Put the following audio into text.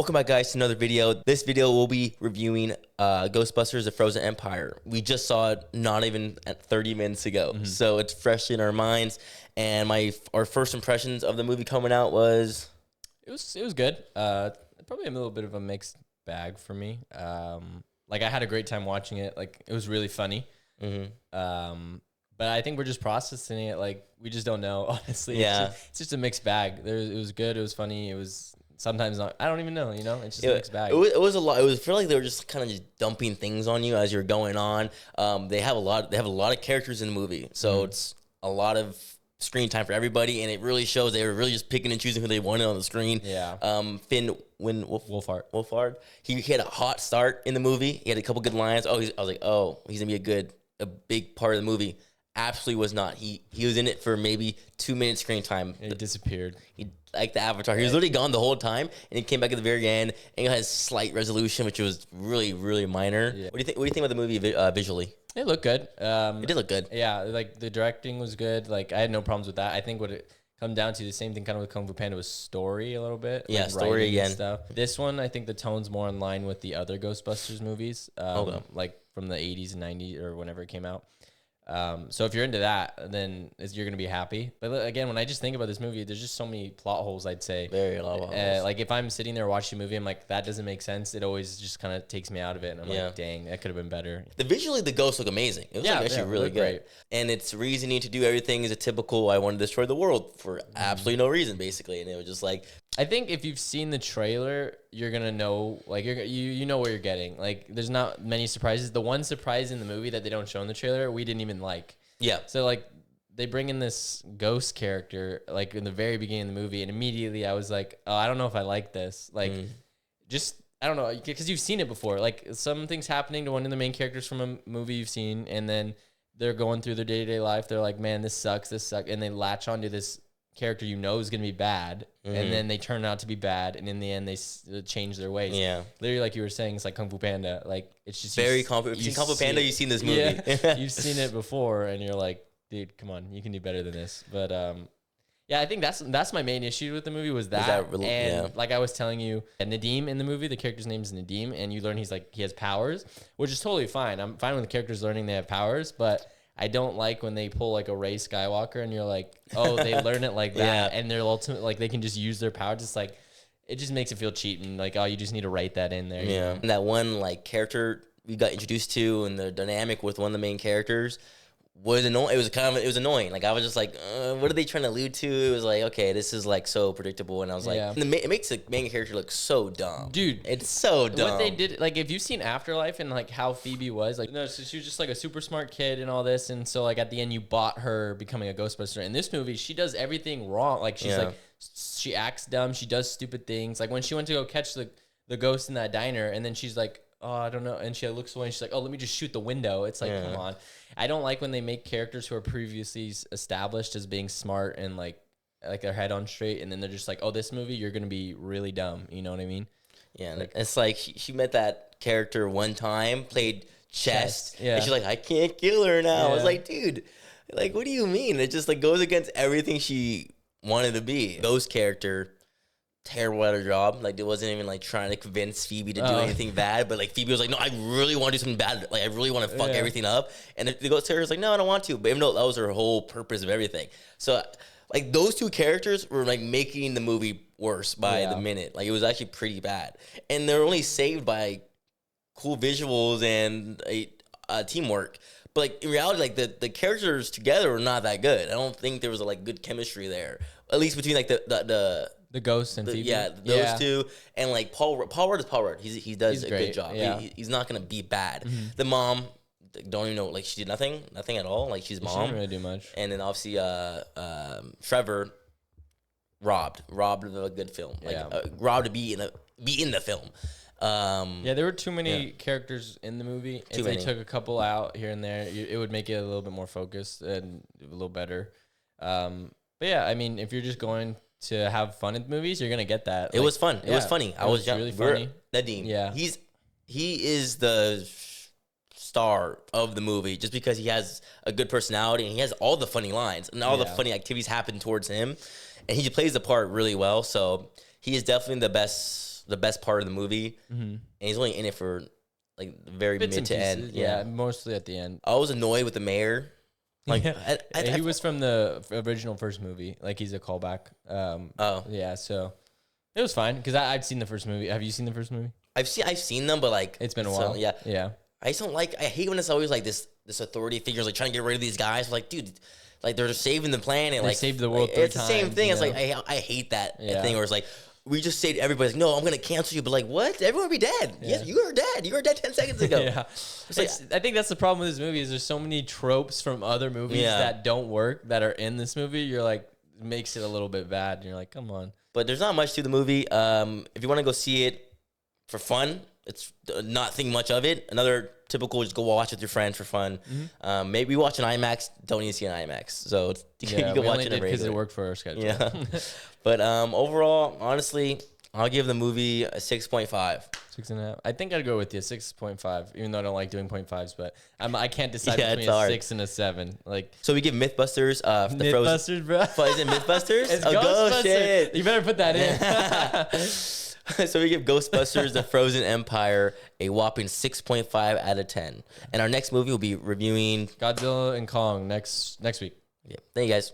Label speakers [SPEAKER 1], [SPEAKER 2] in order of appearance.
[SPEAKER 1] Welcome back, guys, to another video. This video will be reviewing Ghostbusters: The Frozen Empire. We just saw it not even at 30 minutes ago, so it's fresh in our minds. And our first impressions of the movie coming out was
[SPEAKER 2] it was good. Probably a little bit of a mixed bag for me. Like I had a great time watching it. Like it was really funny. But I think we're just processing it. Like we just don't know, honestly.
[SPEAKER 1] Yeah,
[SPEAKER 2] it's just a mixed bag. It was good. It was funny. It was sometimes not. I don't even know. It's just a mixed bag.
[SPEAKER 1] It was a lot. It was feel like they were just kind of just dumping things on you as you're going on. They have a lot of characters in the movie, so it's a lot of screen time for everybody, and it really shows they were really just picking and choosing who they wanted on the screen.
[SPEAKER 2] Yeah.
[SPEAKER 1] Finn Wolfhard. He had a hot start in the movie. He had a couple good lines. I was like, he's gonna be a big part of the movie. Absolutely was not. He was in it for maybe 2 minutes screen time.
[SPEAKER 2] He disappeared.
[SPEAKER 1] He like the Avatar. He was literally gone the whole time, and he came back at the very end. And he had a slight resolution, which was really, really minor. Yeah. What do you think? What do you think about the movie visually?
[SPEAKER 2] It looked good.
[SPEAKER 1] It did look good.
[SPEAKER 2] Yeah, like the directing was good. Like I had no problems with that. I think what it come down to the same thing kind of with Kung Fu Panda was story a little bit.
[SPEAKER 1] Yeah,
[SPEAKER 2] like
[SPEAKER 1] story again.
[SPEAKER 2] Stuff. This one, I think the tone's more in line with the other Ghostbusters movies, like from the 80s and 90s or whenever it came out. So if you're into that, then you're gonna be happy. But again, when I just think about this movie, there's just so many plot holes. I'd say
[SPEAKER 1] very a lot of holes.
[SPEAKER 2] Like if I'm sitting there watching a movie, I'm like, that doesn't make sense. It always just kind of takes me out of it, and I'm like, dang, that could have been better.
[SPEAKER 1] Visually, the ghosts look amazing. It was actually really good. Great. And its reasoning to do everything is a typical I want to destroy the world for absolutely no reason, basically. And it was just like,
[SPEAKER 2] I think if you've seen the trailer, you're gonna know, like you know what you're getting. Like there's not many surprises. The one surprise in the movie that they don't show in the trailer, we didn't even like.
[SPEAKER 1] Yeah.
[SPEAKER 2] So like they bring in this ghost character like in the very beginning of the movie, and immediately I was like, oh, I don't know if I like this. Like, just I don't know, because you've seen it before. Like some things happening to one of the main characters from a movie you've seen, and then they're going through their day-to-day life. They're like, man, this sucks, and they latch onto this character is going to be bad, and then they turn out to be bad, and in the end they change their ways.
[SPEAKER 1] Yeah,
[SPEAKER 2] literally, like you were saying, it's like Kung Fu Panda. Like it's just
[SPEAKER 1] very Kung Fu Panda. You've seen this movie.
[SPEAKER 2] Yeah, you've seen it before, and you're like, dude, come on, you can do better than this. But yeah, I think that's my main issue with the movie was that really, and like I was telling you, Nadim in the movie, the character's name is Nadim, and you learn he has powers, which is totally fine. I'm fine when the character's learning they have powers, but I don't like when they pull like a Rey Skywalker and you're like, oh, they learn it like that, and they're ultimate, like they can just use their power. Just like it just makes it feel cheap, and like, oh, you just need to write that in there.
[SPEAKER 1] Yeah, and that one like character we got introduced to, and the dynamic with one of the main characters was annoying. It was annoying. Like I was just like, what are they trying to allude to? It was like, okay, this is like so predictable, and I was like, it makes the main character look so dumb,
[SPEAKER 2] dude.
[SPEAKER 1] It's so dumb.
[SPEAKER 2] What they did, like if you've seen Afterlife and like how Phoebe was, like no, so she was just like a super smart kid and all this, and so like at the end you bought her becoming a Ghostbuster. In this movie, she does everything wrong. Like she's like she acts dumb, she does stupid things. Like when she went to go catch the ghost in that diner, and then she's like, oh, I don't know. And she looks away and she's like, oh, let me just shoot the window. It's like, come on. I don't like when they make characters who are previously established as being smart and like their head on straight, and then they're just like, oh, this movie, you're going to be really dumb. You know what I mean?
[SPEAKER 1] Yeah. Like, it's like she met that character one time, played chess.
[SPEAKER 2] Yeah.
[SPEAKER 1] And she's like, I can't kill her now. Yeah. I was like, dude, like, what do you mean? It just like goes against everything she wanted to be. Ghost character, terrible at her job. Like it wasn't even like trying to convince Phoebe to do anything bad, but like Phoebe was like, no, I really want to do something bad. Like I really want to fuck everything up. And the ghost character was like, no, I don't want to. But even though that was her whole purpose of everything. So like those two characters were like making the movie worse by the minute. Like it was actually pretty bad. And they're only saved by cool visuals and teamwork. But like in reality, like the characters together were not that good. I don't think there was a like good chemistry there. At least between like the
[SPEAKER 2] ghost and Phoebe.
[SPEAKER 1] Yeah, those two. And like Paul Rudd is Paul Rudd. He does a good job. Yeah. He's not gonna be bad. The mom, don't even know, like she did nothing at all. Like she's mom. She
[SPEAKER 2] didn't really do much.
[SPEAKER 1] And then obviously Trevor robbed of a good film. Like robbed to be in the film.
[SPEAKER 2] Yeah, there were too many characters in the movie. If they took a couple out here and there, it would make it a little bit more focused and a little better. But yeah, I mean, if you're just going to have fun in movies, you're gonna get that.
[SPEAKER 1] It was fun. It was funny. I was
[SPEAKER 2] really funny.
[SPEAKER 1] Nadim.
[SPEAKER 2] Yeah,
[SPEAKER 1] he is the star of the movie just because he has a good personality and he has all the funny lines and all the funny activities happen towards him, and he plays the part really well. So he is definitely the best the best part of the movie, and he's only in it for like very
[SPEAKER 2] Bits
[SPEAKER 1] mid
[SPEAKER 2] and
[SPEAKER 1] to
[SPEAKER 2] pieces,
[SPEAKER 1] end.
[SPEAKER 2] yeah, mostly at the end.
[SPEAKER 1] I was annoyed with the mayor. Like
[SPEAKER 2] he was from the original first movie. Like he's a callback. Yeah. So it was fine because I've seen the first movie. Have you seen the first movie?
[SPEAKER 1] I've seen them, but like
[SPEAKER 2] it's been a while. Yeah.
[SPEAKER 1] I just don't like. I hate when it's always like this authority figures like trying to get rid of these guys. Like, dude, like they're just saving the planet.
[SPEAKER 2] They
[SPEAKER 1] like
[SPEAKER 2] saved the world.
[SPEAKER 1] Like,
[SPEAKER 2] three
[SPEAKER 1] it's
[SPEAKER 2] times,
[SPEAKER 1] the same thing.
[SPEAKER 2] You
[SPEAKER 1] It's
[SPEAKER 2] know?
[SPEAKER 1] like I hate that thing where it's like we just say to everybody, like, no, I'm gonna cancel you, but like what? Everyone would be dead.
[SPEAKER 2] Yeah.
[SPEAKER 1] Yes, you were dead. You were dead 10 seconds ago.
[SPEAKER 2] Yeah. I think that's the problem with this movie is there's so many tropes from other movies that don't work that are in this movie. You're like makes it a little bit bad. And you're like, come on.
[SPEAKER 1] But there's not much to the movie. If you want to go see it for fun, it's not think much of it. Another typical, just go watch with your friends for fun. Maybe watch an IMAX. Don't need to see an IMAX. So you can watch it
[SPEAKER 2] because it worked for our schedule.
[SPEAKER 1] Yeah. But overall, honestly, I'll give the movie a 6.5.
[SPEAKER 2] 6.5. I think I'd go with you 6.5, even though I don't like doing 0.5s, but I can't decide
[SPEAKER 1] Yeah,
[SPEAKER 2] between
[SPEAKER 1] it's
[SPEAKER 2] a
[SPEAKER 1] hard.
[SPEAKER 2] 6 and a 7. Like
[SPEAKER 1] So we give Mythbusters. The
[SPEAKER 2] Mythbusters, bro.
[SPEAKER 1] Is it Mythbusters?
[SPEAKER 2] It's
[SPEAKER 1] oh,
[SPEAKER 2] Ghostbusters.
[SPEAKER 1] shit.
[SPEAKER 2] You better put that in.
[SPEAKER 1] So we give Ghostbusters: The Frozen Empire a whopping 6.5 out of 10. And our next movie will be reviewing
[SPEAKER 2] Godzilla and Kong next week.
[SPEAKER 1] Yeah. Thank you guys.